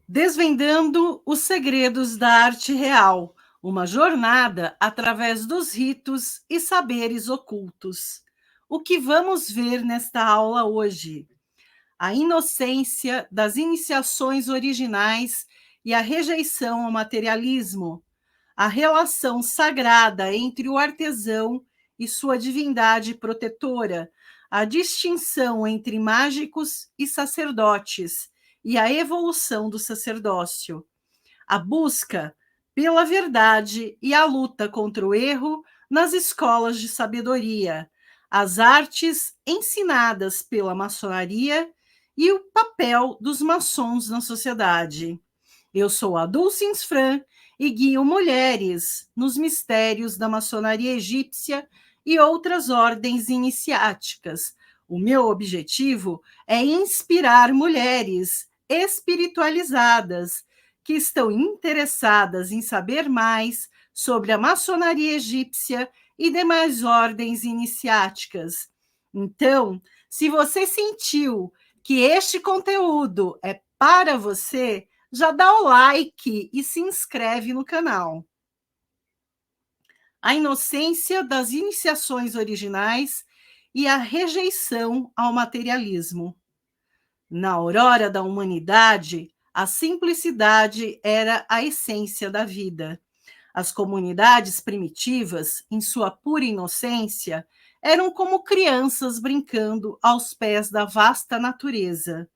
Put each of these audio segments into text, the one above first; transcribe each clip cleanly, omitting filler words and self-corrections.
Desvendando os segredos da arte real, uma jornada através dos ritos e saberes ocultos. O que vamos ver nesta aula hoje? A inocência das iniciações originais e a rejeição ao materialismo, a relação sagrada entre o artesão e sua divindade protetora, a distinção entre mágicos e sacerdotes e a evolução do sacerdócio, a busca pela verdade e a luta contra o erro nas escolas de sabedoria, as artes ensinadas pela maçonaria e o papel dos maçons na sociedade. Eu sou a Dulcins Fran e guio mulheres nos mistérios da maçonaria egípcia e outras ordens iniciáticas. O meu objetivo é inspirar mulheres espiritualizadas que estão interessadas em saber mais sobre a maçonaria egípcia e demais ordens iniciáticas. Então, se você sentiu que este conteúdo é para você, já dá o like e se inscreve no canal. A inocência das iniciações originais e a rejeição ao materialismo. Na aurora da humanidade, a simplicidade era a essência da vida. As comunidades primitivas, em sua pura inocência, eram como crianças brincando aos pés da vasta natureza.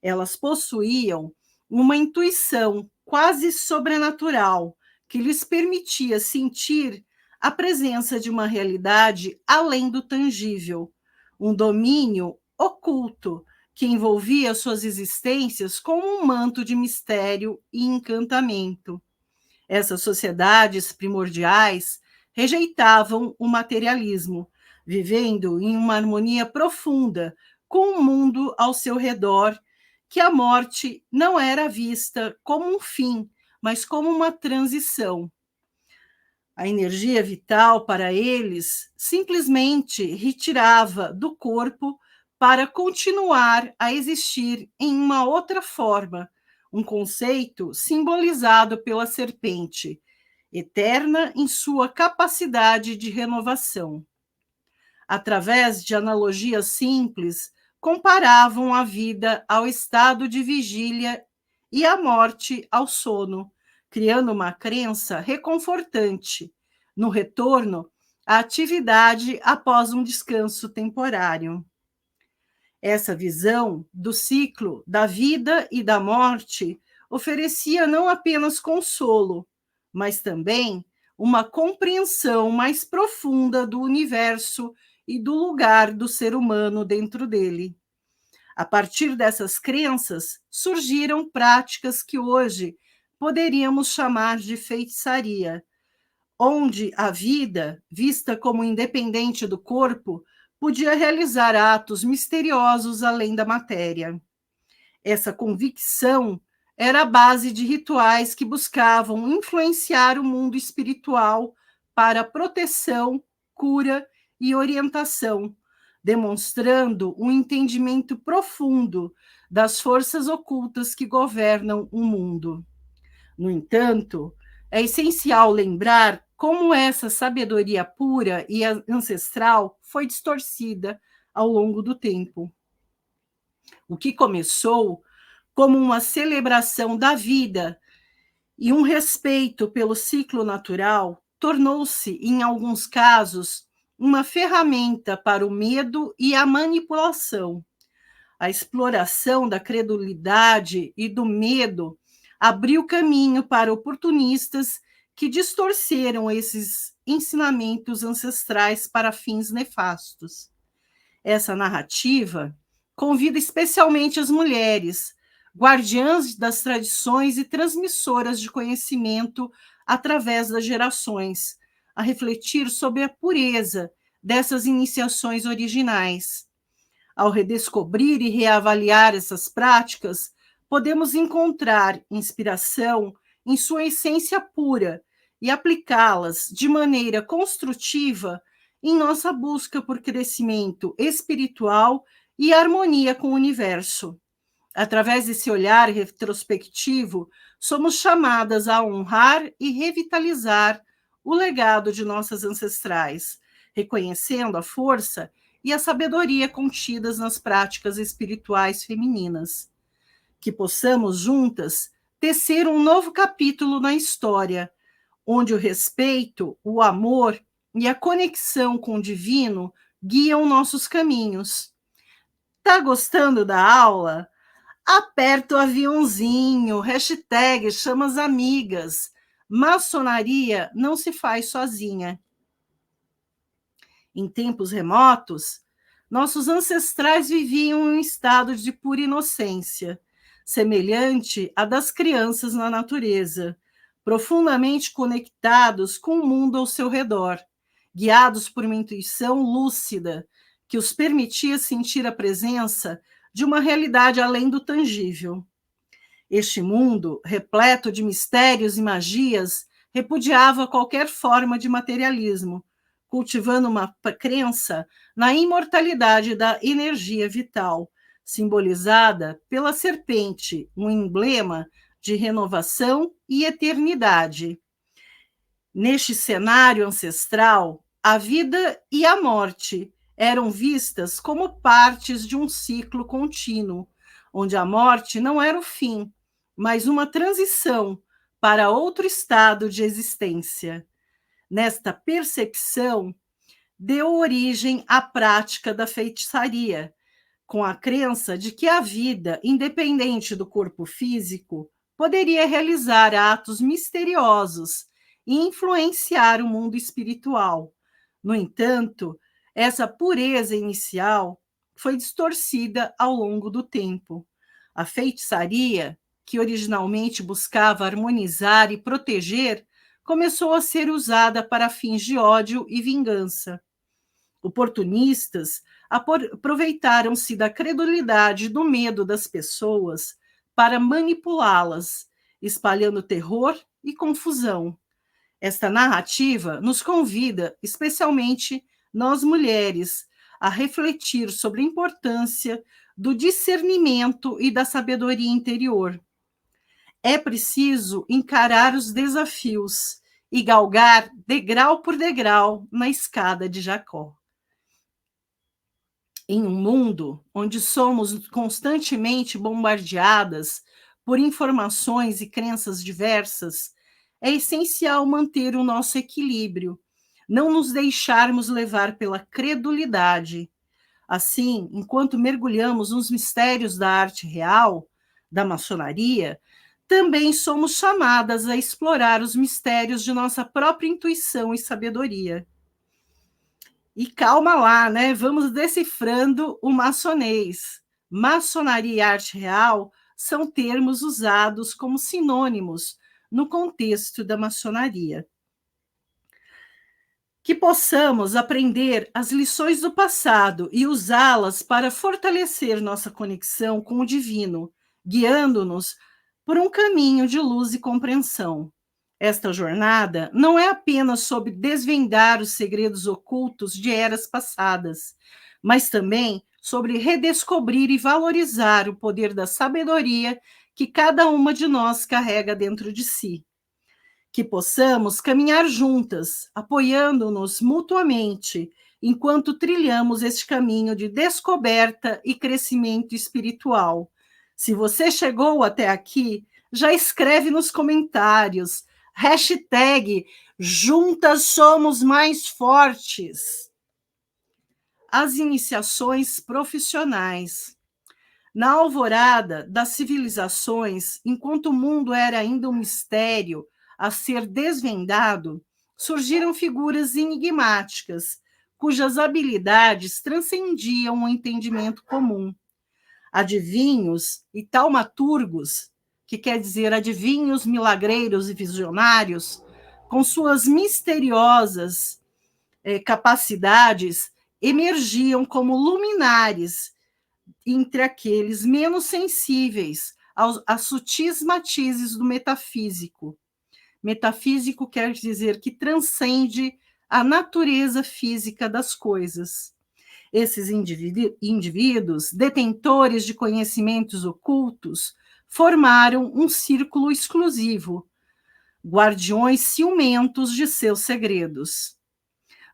Elas possuíam uma intuição quase sobrenatural que lhes permitia sentir a presença de uma realidade além do tangível, um domínio oculto que envolvia suas existências como um manto de mistério e encantamento. Essas sociedades primordiais rejeitavam o materialismo, vivendo em uma harmonia profunda com o mundo ao seu redor, que a morte não era vista como um fim, mas como uma transição. A energia vital para eles simplesmente retirava do corpo para continuar a existir em uma outra forma, um conceito simbolizado pela serpente, eterna em sua capacidade de renovação. Através de analogias simples, comparavam a vida ao estado de vigília e a morte ao sono, criando uma crença reconfortante no retorno à atividade após um descanso temporário. Essa visão do ciclo da vida e da morte oferecia não apenas consolo, mas também uma compreensão mais profunda do universo e do lugar do ser humano dentro dele. A partir dessas crenças, surgiram práticas que hoje poderíamos chamar de feitiçaria, onde a vida, vista como independente do corpo, podia realizar atos misteriosos além da matéria. Essa convicção era a base de rituais que buscavam influenciar o mundo espiritual para proteção, cura e orientação, demonstrando um entendimento profundo das forças ocultas que governam o mundo. No entanto, é essencial lembrar como essa sabedoria pura e ancestral foi distorcida ao longo do tempo. O que começou como uma celebração da vida e um respeito pelo ciclo natural, tornou-se, em alguns casos, uma ferramenta para o medo e a manipulação. A exploração da credulidade e do medo abriu caminho para oportunistas que distorceram esses ensinamentos ancestrais para fins nefastos. Essa narrativa convida especialmente as mulheres, guardiãs das tradições e transmissoras de conhecimento através das gerações, a refletir sobre a pureza dessas iniciações originais. Ao redescobrir e reavaliar essas práticas, podemos encontrar inspiração em sua essência pura e aplicá-las de maneira construtiva em nossa busca por crescimento espiritual e harmonia com o universo. Através desse olhar retrospectivo, somos chamadas a honrar e revitalizar o legado de nossas ancestrais, reconhecendo a força e a sabedoria contidas nas práticas espirituais femininas. Que possamos juntas tecer um novo capítulo na história, onde o respeito, o amor e a conexão com o divino guiam nossos caminhos. Tá gostando da aula? Aperta o aviãozinho, hashtag chama as amigas. Maçonaria não se faz sozinha. Em tempos remotos, nossos ancestrais viviam em um estado de pura inocência, semelhante à das crianças na natureza, profundamente conectados com o mundo ao seu redor, guiados por uma intuição lúcida que os permitia sentir a presença de uma realidade além do tangível. Este mundo, repleto de mistérios e magias, repudiava qualquer forma de materialismo, cultivando uma crença na imortalidade da energia vital, simbolizada pela serpente, um emblema de renovação e eternidade. Neste cenário ancestral, a vida e a morte eram vistas como partes de um ciclo contínuo, onde a morte não era o fim, mas uma transição para outro estado de existência. Nesta percepção, deu origem à prática da feitiçaria, com a crença de que a vida, independente do corpo físico, poderia realizar atos misteriosos e influenciar o mundo espiritual. No entanto, essa pureza inicial foi distorcida ao longo do tempo. A feitiçaria, que originalmente buscava harmonizar e proteger, começou a ser usada para fins de ódio e vingança. Oportunistas aproveitaram-se da credulidade e do medo das pessoas para manipulá-las, espalhando terror e confusão. Esta narrativa nos convida, especialmente nós mulheres, a refletir sobre a importância do discernimento e da sabedoria interior. É preciso encarar os desafios e galgar degrau por degrau na escada de Jacó. Em um mundo onde somos constantemente bombardeadas por informações e crenças diversas, é essencial manter o nosso equilíbrio, não nos deixarmos levar pela credulidade. Assim, enquanto mergulhamos nos mistérios da arte real, da maçonaria, também somos chamadas a explorar os mistérios de nossa própria intuição e sabedoria. E calma lá, né? Vamos decifrando o maçonês. Maçonaria e arte real são termos usados como sinônimos no contexto da maçonaria. Que possamos aprender as lições do passado e usá-las para fortalecer nossa conexão com o divino, guiando-nos por um caminho de luz e compreensão. Esta jornada não é apenas sobre desvendar os segredos ocultos de eras passadas, mas também sobre redescobrir e valorizar o poder da sabedoria que cada uma de nós carrega dentro de si. Que possamos caminhar juntas, apoiando-nos mutuamente, enquanto trilhamos este caminho de descoberta e crescimento espiritual. Se você chegou até aqui, já escreve nos comentários, hashtag Juntas Somos Mais Fortes. As iniciações profissionais. Na alvorada das civilizações, enquanto o mundo era ainda um mistério a ser desvendado, surgiram figuras enigmáticas, cujas habilidades transcendiam o entendimento comum. Adivinhos e taumaturgos, que quer dizer adivinhos, milagreiros e visionários, com suas misteriosas capacidades, emergiam como luminares entre aqueles menos sensíveis a sutis matizes do metafísico. Metafísico quer dizer que transcende a natureza física das coisas. Esses indivíduos, detentores de conhecimentos ocultos, formaram um círculo exclusivo, guardiões ciumentos de seus segredos.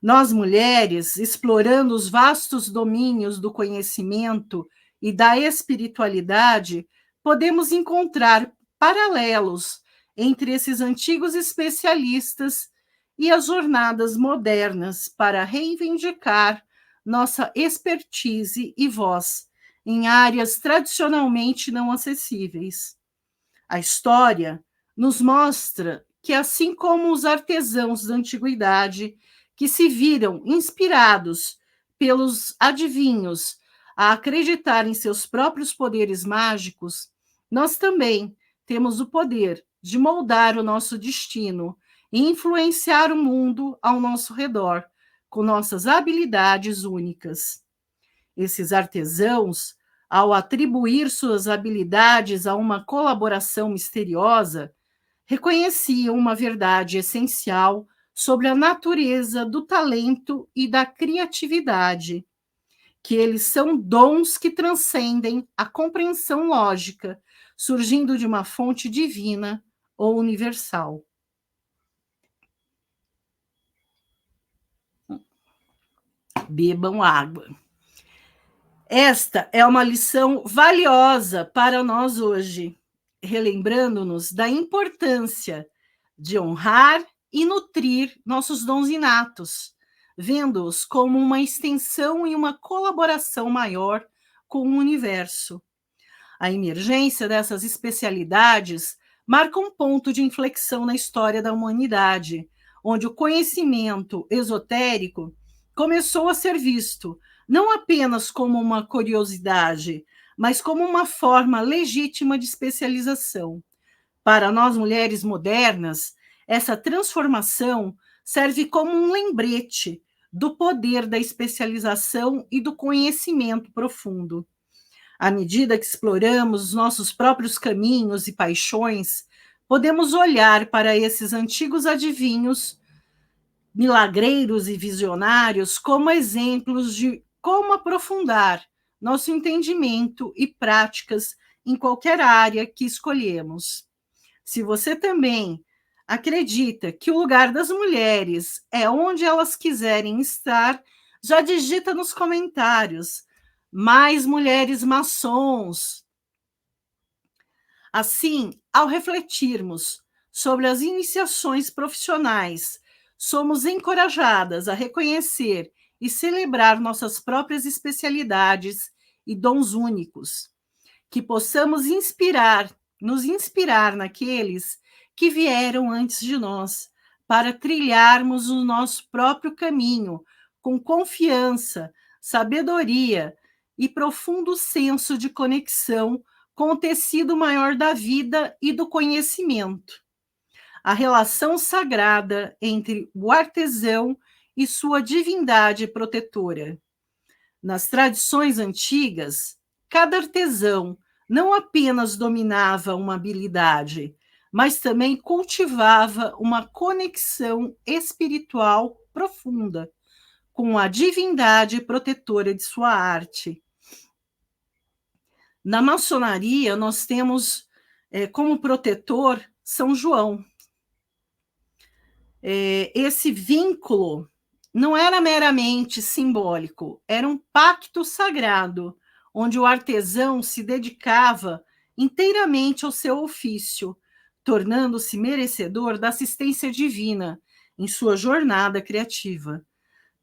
Nós, mulheres, explorando os vastos domínios do conhecimento e da espiritualidade, podemos encontrar paralelos entre esses antigos especialistas e as jornadas modernas para reivindicar nossa expertise e voz em áreas tradicionalmente não acessíveis. A história nos mostra que, assim como os artesãos da antiguidade, que se viram inspirados pelos adivinhos a acreditar em seus próprios poderes mágicos, nós também temos o poder de moldar o nosso destino e influenciar o mundo ao nosso redor com nossas habilidades únicas. Esses artesãos, ao atribuir suas habilidades a uma colaboração misteriosa, reconheciam uma verdade essencial sobre a natureza do talento e da criatividade, que eles são dons que transcendem a compreensão lógica, surgindo de uma fonte divina ou universal. Bebam água. Esta é uma lição valiosa para nós hoje, relembrando-nos da importância de honrar e nutrir nossos dons inatos, vendo-os como uma extensão e uma colaboração maior com o universo. A emergência dessas especialidades marca um ponto de inflexão na história da humanidade, onde o conhecimento esotérico começou a ser visto não apenas como uma curiosidade, mas como uma forma legítima de especialização. Para nós, mulheres modernas, essa transformação serve como um lembrete do poder da especialização e do conhecimento profundo. À medida que exploramos os nossos próprios caminhos e paixões, podemos olhar para esses antigos adivinhos, milagreiros e visionários como exemplos de como aprofundar nosso entendimento e práticas em qualquer área que escolhemos. Se você também acredita que o lugar das mulheres é onde elas quiserem estar, já digita nos comentários: mais mulheres maçons. Assim, ao refletirmos sobre as iniciações profissionais, somos encorajadas a reconhecer e celebrar nossas próprias especialidades e dons únicos, que possamos nos inspirar naqueles que vieram antes de nós, para trilharmos o nosso próprio caminho com confiança, sabedoria e profundo senso de conexão com o tecido maior da vida e do conhecimento. A relação sagrada entre o artesão e sua divindade protetora. Nas tradições antigas, cada artesão não apenas dominava uma habilidade, mas também cultivava uma conexão espiritual profunda com a divindade protetora de sua arte. Na maçonaria, nós temos como protetor São João. Esse vínculo não era meramente simbólico, era um pacto sagrado, onde o artesão se dedicava inteiramente ao seu ofício, tornando-se merecedor da assistência divina em sua jornada criativa.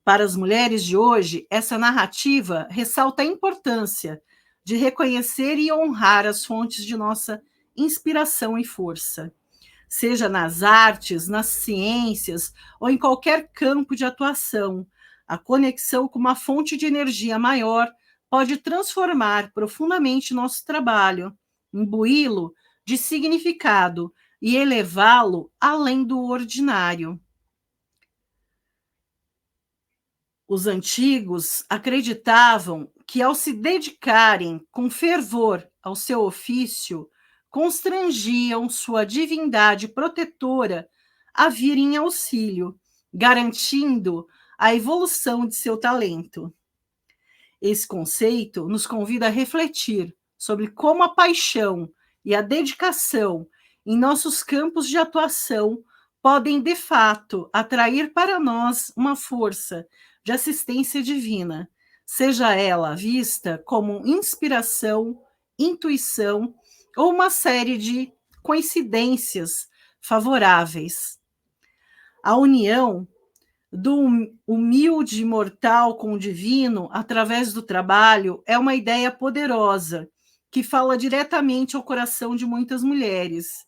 Para as mulheres de hoje, essa narrativa ressalta a importância de reconhecer e honrar as fontes de nossa inspiração e força, seja nas artes, nas ciências ou em qualquer campo de atuação. A conexão com uma fonte de energia maior pode transformar profundamente nosso trabalho, imbuí-lo de significado e elevá-lo além do ordinário. Os antigos acreditavam que, ao se dedicarem com fervor ao seu ofício, constrangiam sua divindade protetora a vir em auxílio, garantindo a evolução de seu talento. Esse conceito nos convida a refletir sobre como a paixão e a dedicação em nossos campos de atuação podem, de fato, atrair para nós uma força de assistência divina, seja ela vista como inspiração, intuição ou uma série de coincidências favoráveis. A união do humilde mortal com o divino através do trabalho é uma ideia poderosa que fala diretamente ao coração de muitas mulheres.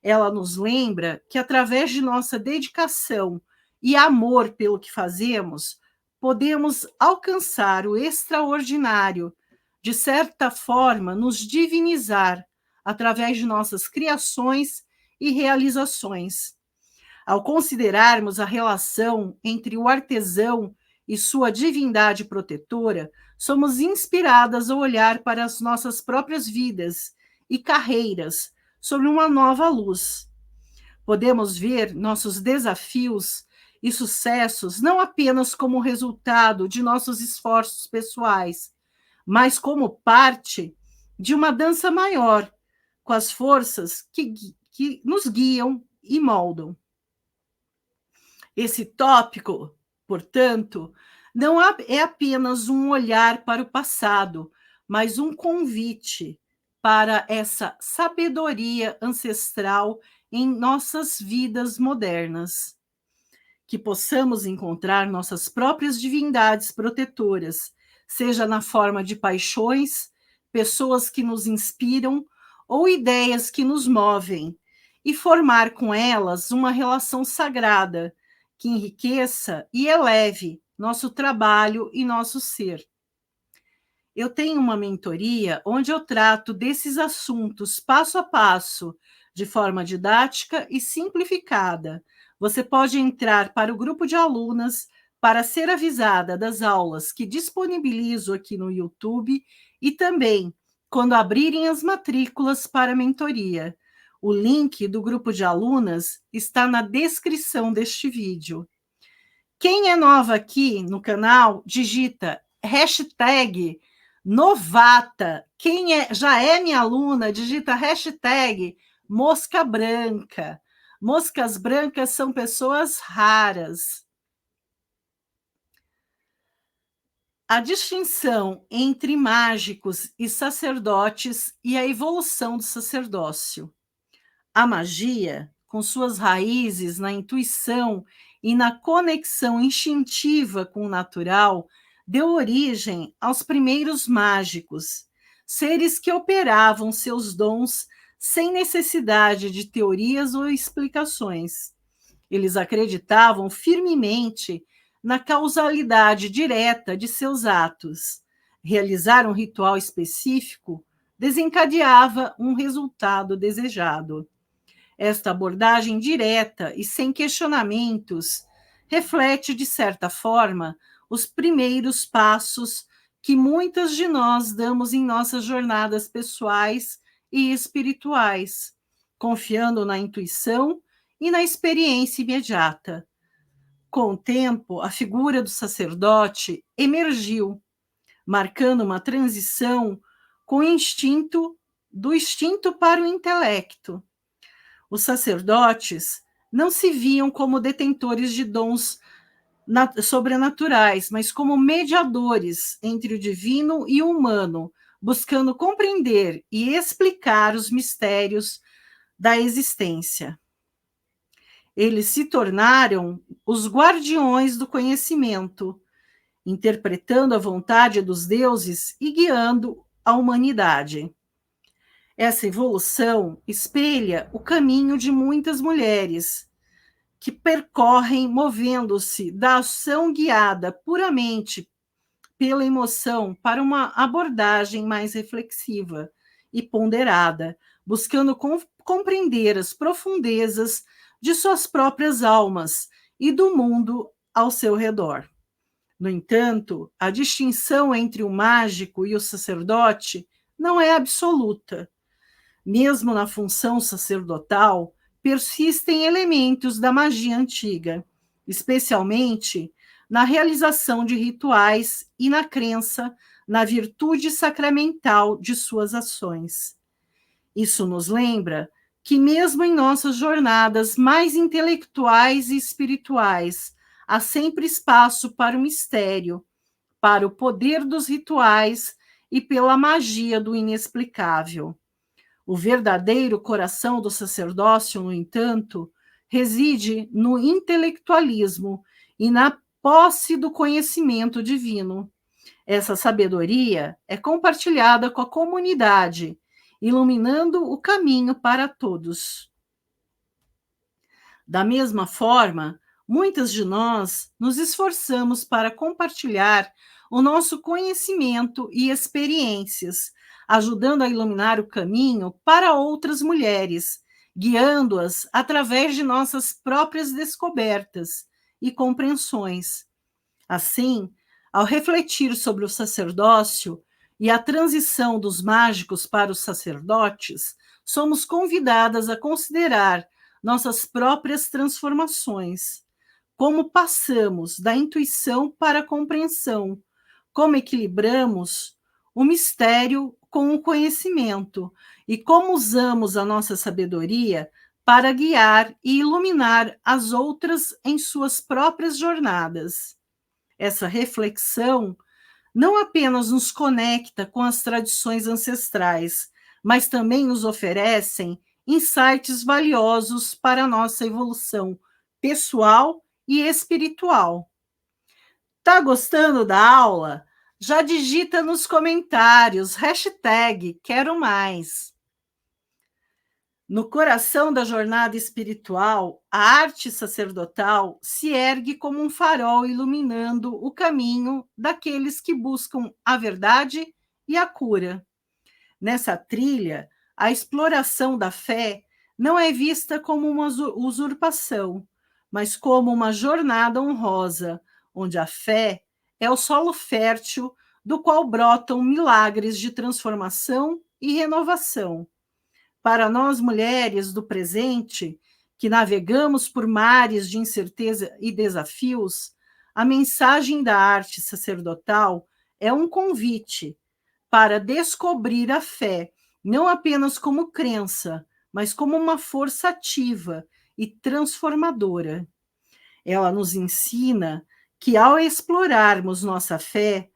Ela nos lembra que através de nossa dedicação e amor pelo que fazemos, podemos alcançar o extraordinário, de certa forma, nos divinizar através de nossas criações e realizações. Ao considerarmos a relação entre o artesão e sua divindade protetora, somos inspiradas a olhar para as nossas próprias vidas e carreiras sob uma nova luz. Podemos ver nossos desafios e sucessos não apenas como resultado de nossos esforços pessoais, mas como parte de uma dança maior, com as forças que nos guiam e moldam. Esse tópico, portanto, não é apenas um olhar para o passado, mas um convite para essa sabedoria ancestral em nossas vidas modernas. Que possamos encontrar nossas próprias divindades protetoras, seja na forma de paixões, pessoas que nos inspiram ou ideias que nos movem, e formar com elas uma relação sagrada que enriqueça e eleve nosso trabalho e nosso ser. Eu tenho uma mentoria onde eu trato desses assuntos passo a passo, de forma didática e simplificada. Você pode entrar para o grupo de alunas para ser avisada das aulas que disponibilizo aqui no YouTube e também quando abrirem as matrículas para a mentoria. O link do grupo de alunas está na descrição deste vídeo. Quem é nova aqui no canal, digita hashtag novata. Quem já é minha aluna, digita hashtag mosca branca. Moscas brancas são pessoas raras. A distinção entre mágicos e sacerdotes e a evolução do sacerdócio. A magia, com suas raízes na intuição e na conexão instintiva com o natural, deu origem aos primeiros mágicos, seres que operavam seus dons sem necessidade de teorias ou explicações. Eles acreditavam firmemente na causalidade direta de seus atos. Realizar um ritual específico desencadeava um resultado desejado. Esta abordagem direta e sem questionamentos reflete, de certa forma, os primeiros passos que muitas de nós damos em nossas jornadas pessoais e espirituais, confiando na intuição e na experiência imediata. Com o tempo, a figura do sacerdote emergiu, marcando uma transição do instinto para o intelecto. Os sacerdotes não se viam como detentores de dons sobrenaturais, mas como mediadores entre o divino e o humano, buscando compreender e explicar os mistérios da existência. Eles se tornaram os guardiões do conhecimento, interpretando a vontade dos deuses e guiando a humanidade. Essa evolução espelha o caminho de muitas mulheres que percorrem movendo-se da ação guiada puramente pela emoção para uma abordagem mais reflexiva e ponderada, buscando compreender as profundezas de suas próprias almas e do mundo ao seu redor. No entanto, a distinção entre o mágico e o sacerdote não é absoluta. Mesmo na função sacerdotal, persistem elementos da magia antiga, especialmente na realização de rituais e na crença na virtude sacramental de suas ações. Isso nos lembra que, mesmo em nossas jornadas mais intelectuais e espirituais, há sempre espaço para o mistério, para o poder dos rituais e pela magia do inexplicável. O verdadeiro coração do sacerdócio, no entanto, reside no intelectualismo e na posse do conhecimento divino. Essa sabedoria é compartilhada com a comunidade, iluminando o caminho para todos. Da mesma forma, muitas de nós nos esforçamos para compartilhar o nosso conhecimento e experiências, ajudando a iluminar o caminho para outras mulheres, guiando-as através de nossas próprias descobertas e compreensões. Assim, ao refletir sobre o sacerdócio e a transição dos mágicos para os sacerdotes, somos convidadas a considerar nossas próprias transformações, como passamos da intuição para a compreensão, como equilibramos o mistério com o conhecimento e como usamos a nossa sabedoria para guiar e iluminar as outras em suas próprias jornadas. Essa reflexão não apenas nos conecta com as tradições ancestrais, mas também nos oferecem insights valiosos para a nossa evolução pessoal e espiritual. Tá gostando da aula? Já digita nos comentários, #quero mais. No coração da jornada espiritual, a arte sacerdotal se ergue como um farol iluminando o caminho daqueles que buscam a verdade e a cura. Nessa trilha, a exploração da fé não é vista como uma usurpação, mas como uma jornada honrosa, onde a fé é o solo fértil do qual brotam milagres de transformação e renovação. Para nós, mulheres do presente, que navegamos por mares de incerteza e desafios, a mensagem da arte sacerdotal é um convite para descobrir a fé, não apenas como crença, mas como uma força ativa e transformadora. Ela nos ensina que, ao explorarmos nossa fé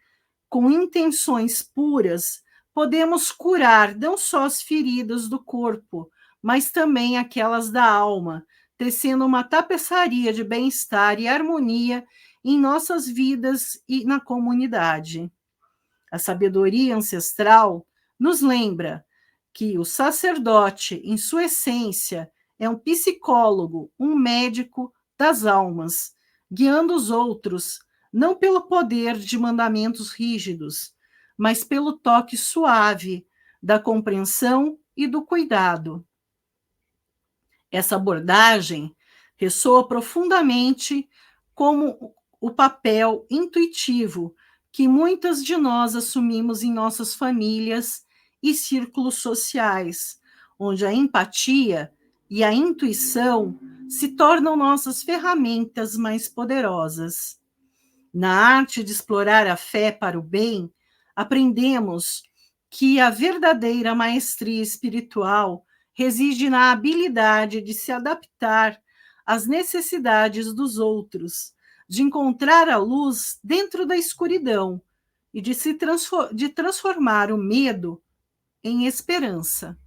com intenções puras, podemos curar não só as feridas do corpo, mas também aquelas da alma, tecendo uma tapeçaria de bem-estar e harmonia em nossas vidas e na comunidade. A sabedoria ancestral nos lembra que o sacerdote, em sua essência, é um psicólogo, um médico das almas, guiando os outros, não pelo poder de mandamentos rígidos, mas pelo toque suave da compreensão e do cuidado. Essa abordagem ressoa profundamente como o papel intuitivo que muitas de nós assumimos em nossas famílias e círculos sociais, onde a empatia e a intuição se tornam nossas ferramentas mais poderosas. Na arte de explorar a fé para o bem, aprendemos que a verdadeira maestria espiritual reside na habilidade de se adaptar às necessidades dos outros, de encontrar a luz dentro da escuridão e de transformar o medo em esperança.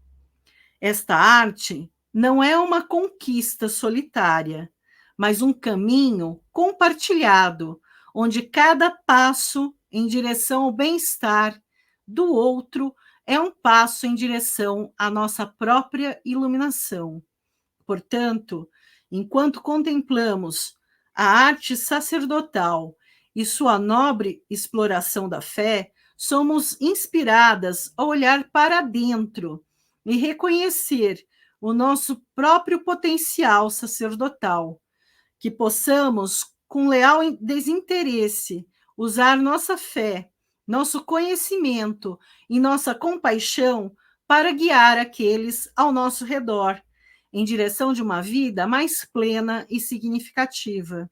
Esta arte não é uma conquista solitária, mas um caminho compartilhado, onde cada passo em direção ao bem-estar do outro é um passo em direção à nossa própria iluminação. Portanto, enquanto contemplamos a arte sacerdotal e sua nobre exploração da fé, somos inspiradas a olhar para dentro e reconhecer o nosso próprio potencial sacerdotal, que possamos, com leal desinteresse, usar nossa fé, nosso conhecimento e nossa compaixão para guiar aqueles ao nosso redor, em direção de uma vida mais plena e significativa.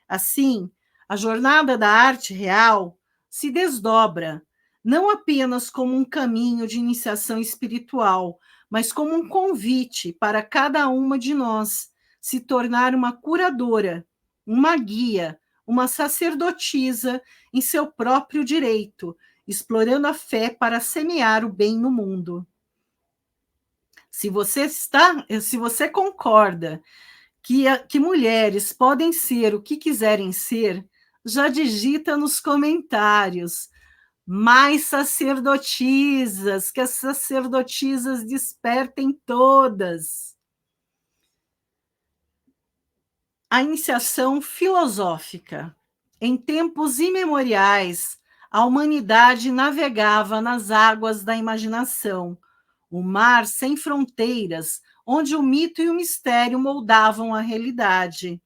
Assim, A jornada da arte real se desdobra não apenas como um caminho de iniciação espiritual, mas como um convite para cada uma de nós se tornar uma curadora, uma guia, uma sacerdotisa em seu próprio direito, explorando a fé para semear o bem no mundo. Se você concorda que mulheres podem ser o que quiserem ser, já digita nos comentários. Mais sacerdotisas, que as sacerdotisas despertem todas. A iniciação filosófica. Em tempos imemoriais, a humanidade navegava nas águas da imaginação, o mar sem fronteiras, onde o mito e o mistério moldavam a realidade.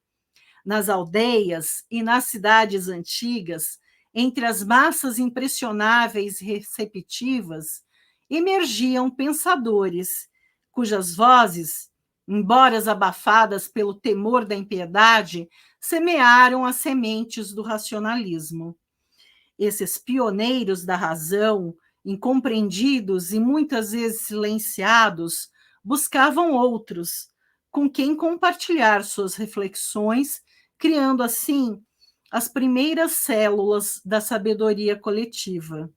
Nas aldeias e nas cidades antigas, entre as massas impressionáveis e receptivas, emergiam pensadores, cujas vozes, embora abafadas pelo temor da impiedade, semearam as sementes do racionalismo. Esses pioneiros da razão, incompreendidos e muitas vezes silenciados, buscavam outros com quem compartilhar suas reflexões, criando assim as primeiras células da sabedoria coletiva.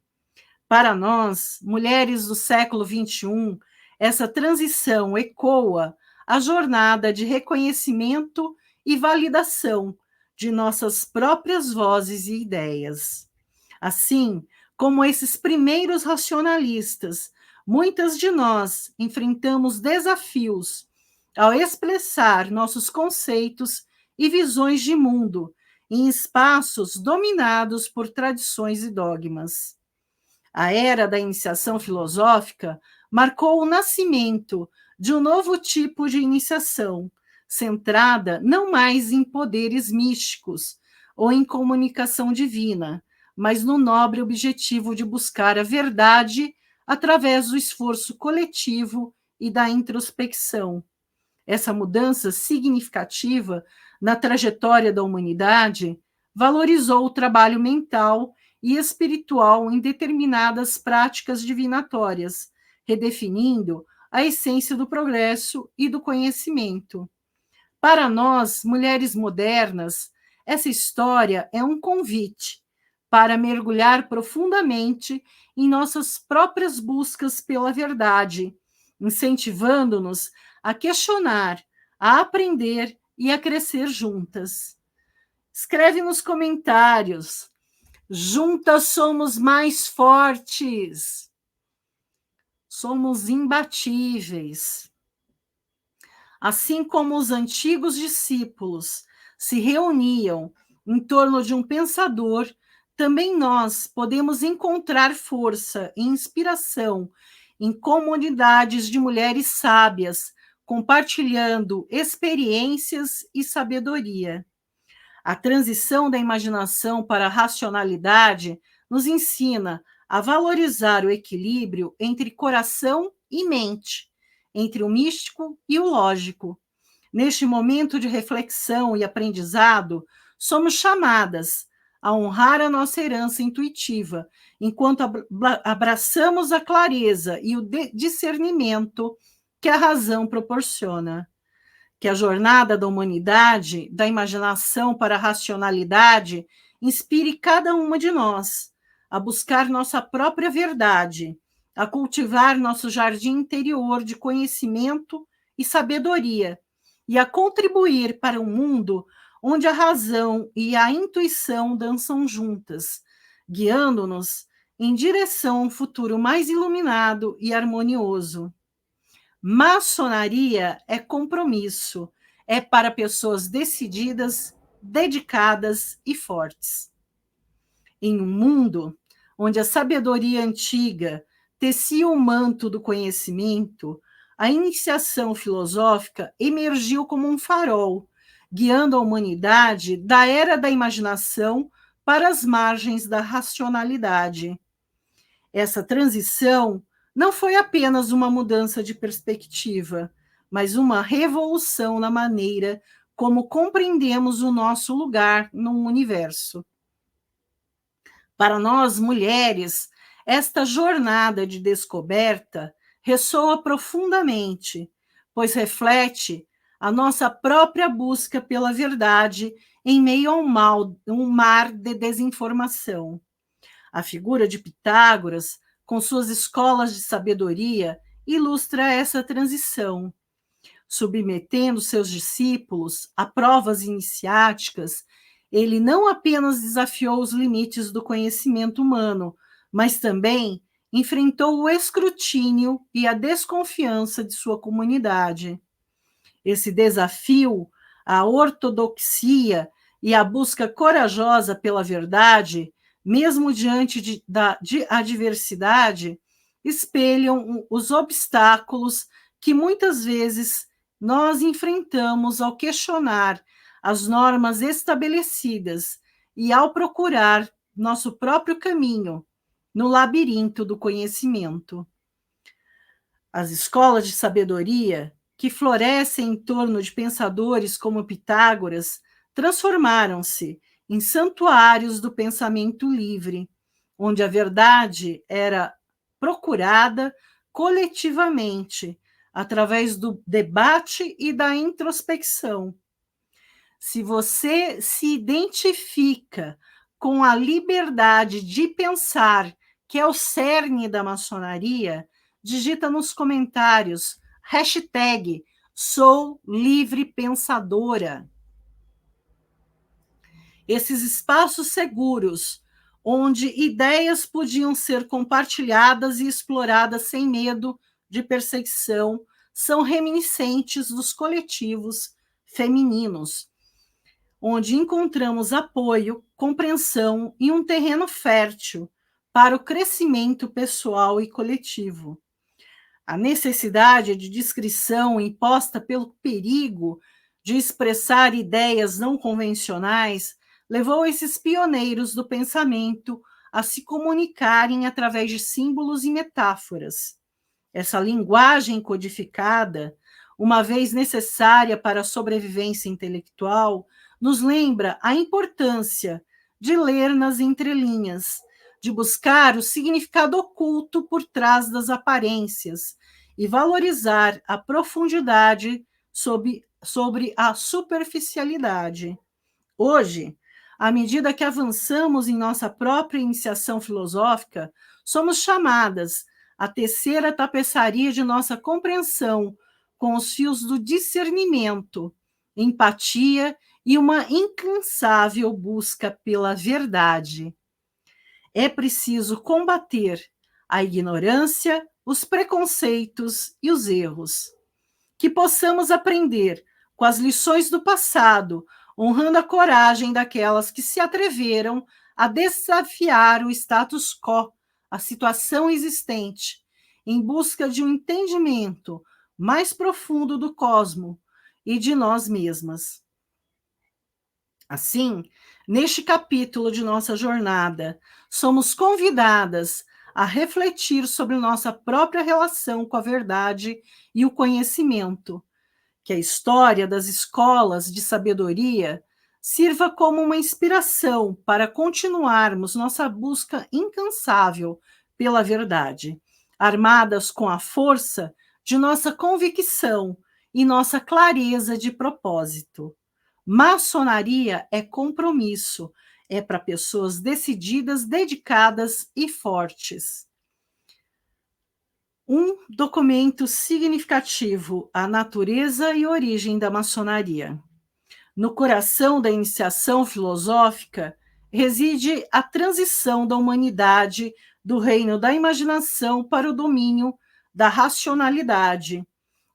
Para nós, mulheres do século XXI, essa transição ecoa a jornada de reconhecimento e validação de nossas próprias vozes e ideias. Assim como esses primeiros racionalistas, muitas de nós enfrentamos desafios ao expressar nossos conceitos e visões de mundo em espaços dominados por tradições e dogmas. A era da iniciação filosófica marcou o nascimento de um novo tipo de iniciação, centrada não mais em poderes místicos ou em comunicação divina, mas no nobre objetivo de buscar a verdade através do esforço coletivo e da introspecção. Essa mudança significativa na trajetória da humanidade valorizou o trabalho mental e espiritual em determinadas práticas divinatórias, redefinindo a essência do progresso e do conhecimento. Para nós, mulheres modernas, essa história é um convite para mergulhar profundamente em nossas próprias buscas pela verdade, incentivando-nos a questionar, a aprender e a crescer juntas. Escreve nos comentários. Juntas somos mais fortes. Somos imbatíveis. Assim como os antigos discípulos se reuniam em torno de um pensador, também nós podemos encontrar força e inspiração em comunidades de mulheres sábias, compartilhando experiências e sabedoria. A transição da imaginação para a racionalidade nos ensina a valorizar o equilíbrio entre coração e mente, entre o místico e o lógico. Neste momento de reflexão e aprendizado, somos chamadas a honrar a nossa herança intuitiva, enquanto abraçamos a clareza e o discernimento que a razão proporciona. Que a jornada da humanidade, da imaginação para a racionalidade, inspire cada uma de nós a buscar nossa própria verdade, a cultivar nosso jardim interior de conhecimento e sabedoria, e a contribuir para um mundo onde a razão e a intuição dançam juntas, guiando-nos em direção a um futuro mais iluminado e harmonioso. Maçonaria é compromisso, é para pessoas decididas, dedicadas e fortes. Em um mundo onde a sabedoria antiga tecia o manto do conhecimento, a iniciação filosófica emergiu como um farol, guiando a humanidade da era da imaginação para as margens da racionalidade. Essa transição não foi apenas uma mudança de perspectiva, mas uma revolução na maneira como compreendemos o nosso lugar no universo. Para nós, mulheres, esta jornada de descoberta ressoa profundamente, pois reflete a nossa própria busca pela verdade em meio a um mar de desinformação. A figura de Pitágoras, com suas escolas de sabedoria, ilustra essa transição, submetendo seus discípulos a provas iniciáticas. Ele não apenas desafiou os limites do conhecimento humano, mas também enfrentou o escrutínio e a desconfiança de sua comunidade. Esse desafio à ortodoxia e a busca corajosa pela verdade, mesmo diante de adversidade, espelham os obstáculos que muitas vezes nós enfrentamos ao questionar as normas estabelecidas e ao procurar nosso próprio caminho no labirinto do conhecimento. As escolas de sabedoria, que florescem em torno de pensadores como Pitágoras, transformaram-se em santuários do pensamento livre, onde a verdade era procurada coletivamente, através do debate e da introspecção. Se você se identifica com a liberdade de pensar, que é o cerne da maçonaria, digita nos comentários, #SouLivrePensadora. Esses espaços seguros, onde ideias podiam ser compartilhadas e exploradas sem medo de perseguição, são reminiscentes dos coletivos femininos, onde encontramos apoio, compreensão e um terreno fértil para o crescimento pessoal e coletivo. A necessidade de discrição imposta pelo perigo de expressar ideias não convencionais levou esses pioneiros do pensamento a se comunicarem através de símbolos e metáforas. Essa linguagem codificada, uma vez necessária para a sobrevivência intelectual, nos lembra a importância de ler nas entrelinhas, de buscar o significado oculto por trás das aparências e valorizar a profundidade sobre a superficialidade. Hoje, à medida que avançamos em nossa própria iniciação filosófica, somos chamadas a tecer a tapeçaria de nossa compreensão com os fios do discernimento, empatia e uma incansável busca pela verdade. É preciso combater a ignorância, os preconceitos e os erros. Que possamos aprender com as lições do passado, honrando a coragem daquelas que se atreveram a desafiar o status quo, a situação existente, em busca de um entendimento mais profundo do cosmos e de nós mesmas. Assim, neste capítulo de nossa jornada, somos convidadas a refletir sobre nossa própria relação com a verdade e o conhecimento, que a história das escolas de sabedoria sirva como uma inspiração para continuarmos nossa busca incansável pela verdade, armadas com a força de nossa convicção e nossa clareza de propósito. Maçonaria é compromisso, é para pessoas decididas, dedicadas e fortes. Um documento significativo, a natureza e origem da maçonaria. No coração da iniciação filosófica reside a transição da humanidade do reino da imaginação para o domínio da racionalidade,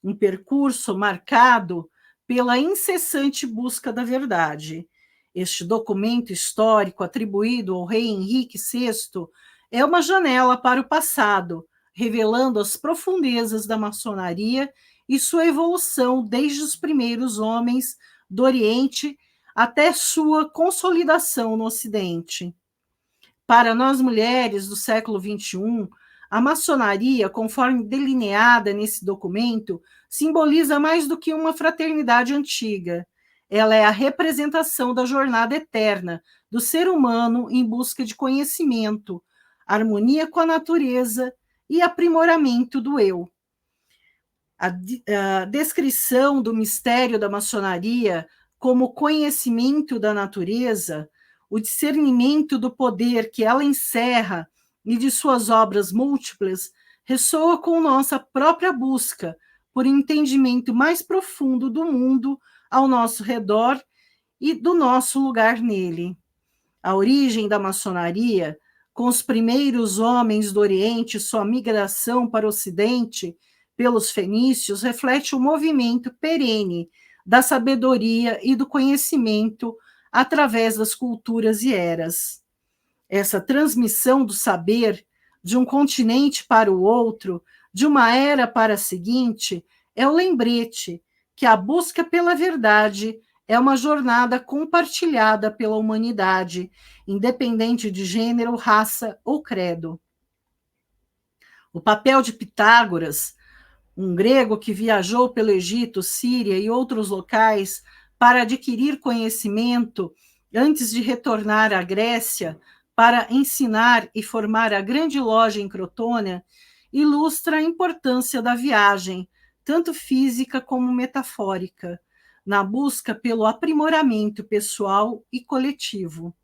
um percurso marcado pela incessante busca da verdade. Este documento histórico atribuído ao rei Henrique VI é uma janela para o passado, revelando as profundezas da maçonaria e sua evolução desde os primeiros homens do Oriente até sua consolidação no Ocidente. Para nós mulheres do século XXI, a maçonaria, conforme delineada nesse documento, simboliza mais do que uma fraternidade antiga. ela é a representação da jornada eterna do ser humano em busca de conhecimento, harmonia com a natureza e aprimoramento do eu. A descrição do mistério da maçonaria como conhecimento da natureza, o discernimento do poder que ela encerra e de suas obras múltiplas, ressoa com nossa própria busca por entendimento mais profundo do mundo ao nosso redor e do nosso lugar nele. A origem da maçonaria, com os primeiros homens do Oriente, sua migração para o Ocidente pelos fenícios, reflete o movimento perene da sabedoria e do conhecimento através das culturas e eras. Essa transmissão do saber de um continente para o outro, de uma era para a seguinte, é o lembrete que a busca pela verdade é uma jornada compartilhada pela humanidade, independente de gênero, raça ou credo. O papel de Pitágoras, um grego que viajou pelo Egito, Síria e outros locais para adquirir conhecimento antes de retornar à Grécia para ensinar e formar a grande loja em Crotônia, ilustra a importância da viagem, tanto física como metafórica, na busca pelo aprimoramento pessoal e coletivo.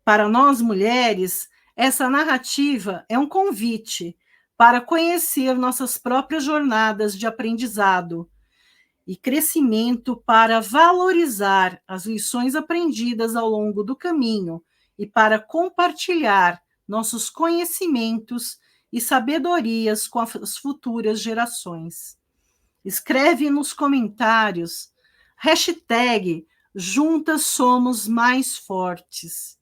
Para nós mulheres, essa narrativa é um convite para conhecer nossas próprias jornadas de aprendizado e crescimento, para valorizar as lições aprendidas ao longo do caminho e para compartilhar nossos conhecimentos e sabedorias com as futuras gerações. Escreve nos comentários, #Juntas Somos Mais Fortes.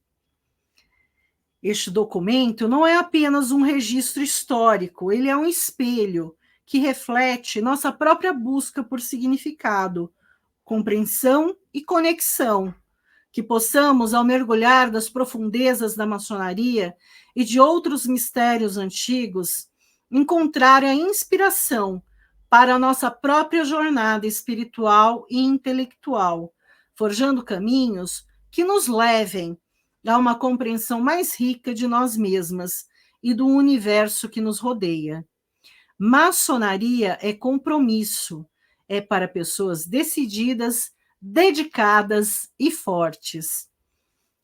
Este documento não é apenas um registro histórico, ele é um espelho que reflete nossa própria busca por significado, compreensão e conexão, que possamos, ao mergulhar das profundezas da maçonaria e de outros mistérios antigos, encontrar a inspiração para a nossa própria jornada espiritual e intelectual, forjando caminhos que nos levem a uma compreensão mais rica de nós mesmas e do universo que nos rodeia. Maçonaria é compromisso, é para pessoas decididas, dedicadas e fortes.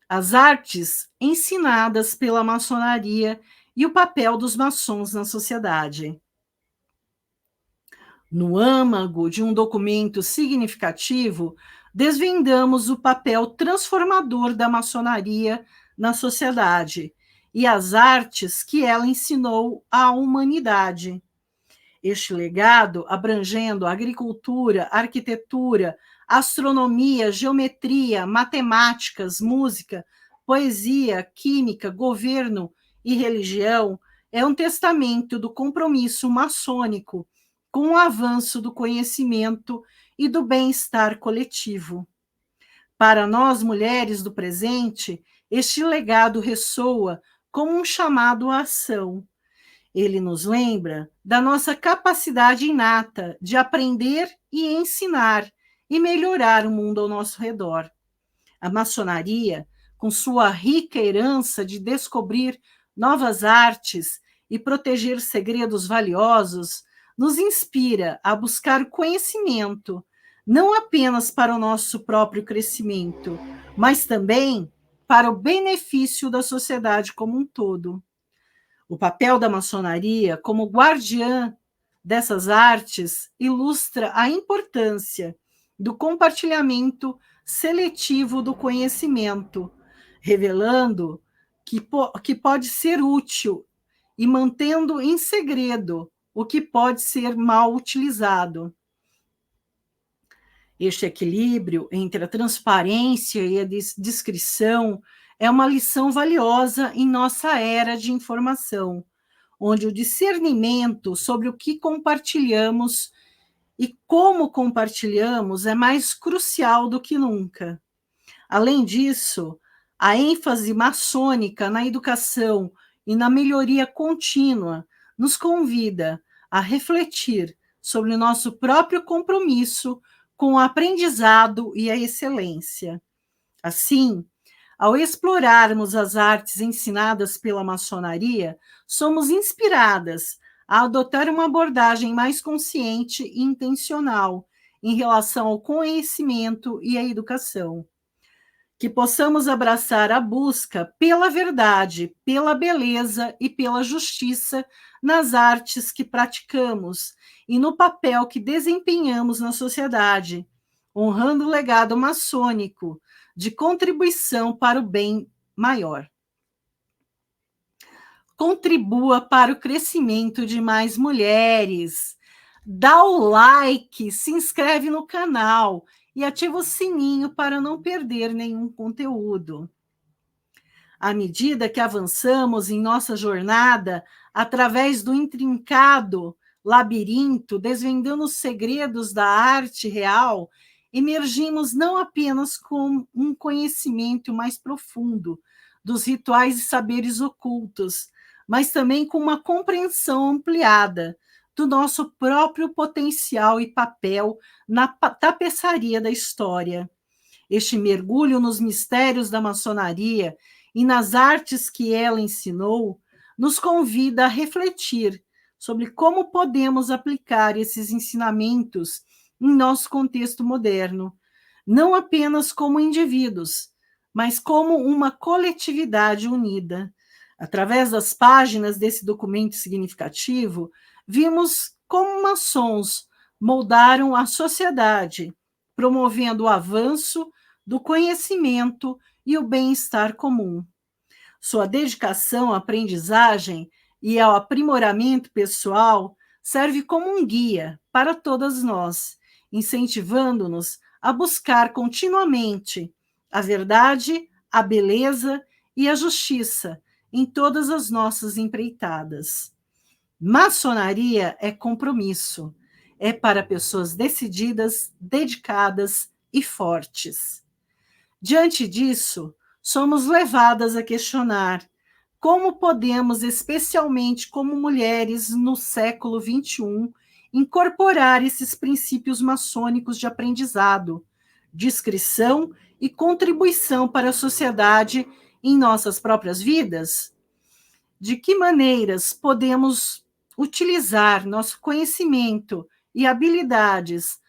As artes ensinadas pela maçonaria e o papel dos maçons na sociedade. No âmago de um documento significativo, desvendamos o papel transformador da maçonaria na sociedade e as artes que ela ensinou à humanidade. Este legado, abrangendo agricultura, arquitetura, astronomia, geometria, matemáticas, música, poesia, química, governo e religião, é um testamento do compromisso maçônico com o avanço do conhecimento e do bem-estar coletivo. Para nós, mulheres do presente, este legado ressoa como um chamado à ação. Ele nos lembra da nossa capacidade inata de aprender e ensinar e melhorar o mundo ao nosso redor. A maçonaria, com sua rica herança de descobrir novas artes e proteger segredos valiosos, nos inspira a buscar conhecimento, não apenas para o nosso próprio crescimento, mas também para o benefício da sociedade como um todo. O papel da maçonaria como guardiã dessas artes ilustra a importância do compartilhamento seletivo do conhecimento, revelando que pode ser útil e mantendo em segredo o que pode ser mal utilizado. Este equilíbrio entre a transparência e a discrição é uma lição valiosa em nossa era de informação, onde o discernimento sobre o que compartilhamos e como compartilhamos é mais crucial do que nunca. Além disso, a ênfase maçônica na educação e na melhoria contínua nos convida a refletir sobre o nosso próprio compromisso com o aprendizado e a excelência. Assim, ao explorarmos as artes ensinadas pela maçonaria, somos inspiradas a adotar uma abordagem mais consciente e intencional em relação ao conhecimento e à educação. Que possamos abraçar a busca pela verdade, pela beleza e pela justiça nas artes que praticamos e no papel que desempenhamos na sociedade, honrando o legado maçônico de contribuição para o bem maior. Contribua para o crescimento de mais mulheres. Dá o like, se inscreve no canal e ativa o sininho para não perder nenhum conteúdo. À medida que avançamos em nossa jornada, através do intrincado labirinto, desvendando os segredos da arte real, emergimos não apenas com um conhecimento mais profundo dos rituais e saberes ocultos, mas também com uma compreensão ampliada do nosso próprio potencial e papel na tapeçaria da história. Este mergulho nos mistérios da maçonaria e nas artes que ela ensinou nos convida a refletir sobre como podemos aplicar esses ensinamentos em nosso contexto moderno, não apenas como indivíduos, mas como uma coletividade unida. Através das páginas desse documento significativo, vimos como maçons moldaram a sociedade, promovendo o avanço do conhecimento e o bem-estar comum. Sua dedicação à aprendizagem e ao aprimoramento pessoal serve como um guia para todas nós, incentivando-nos a buscar continuamente a verdade, a beleza e a justiça em todas as nossas empreitadas. Maçonaria é compromisso, é para pessoas decididas, dedicadas e fortes. Diante disso, somos levadas a questionar como podemos, especialmente como mulheres no século XXI, incorporar esses princípios maçônicos de aprendizado, discrição e contribuição para a sociedade em nossas próprias vidas? De que maneiras podemos utilizar nosso conhecimento e habilidades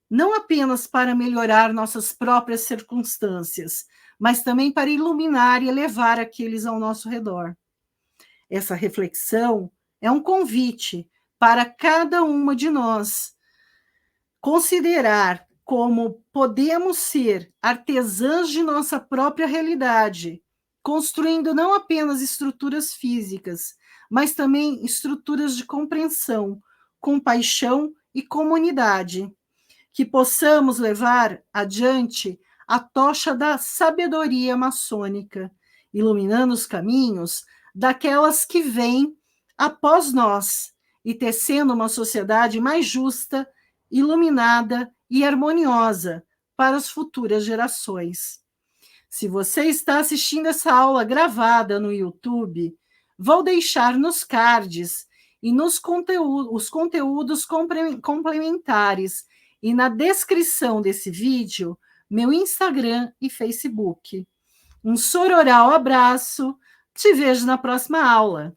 não apenas para melhorar nossas próprias circunstâncias, mas também para iluminar e elevar aqueles ao nosso redor? Essa reflexão é um convite para cada uma de nós considerar como podemos ser artesãs de nossa própria realidade, construindo não apenas estruturas físicas, mas também estruturas de compreensão, compaixão e comunidade. Que possamos levar adiante a tocha da sabedoria maçônica, iluminando os caminhos daquelas que vêm após nós e tecendo uma sociedade mais justa, iluminada e harmoniosa para as futuras gerações. Se você está assistindo essa aula gravada no YouTube, vou deixar nos cards e nos os conteúdos complementares e na descrição desse vídeo, meu Instagram e Facebook. Um sororal abraço, te vejo na próxima aula.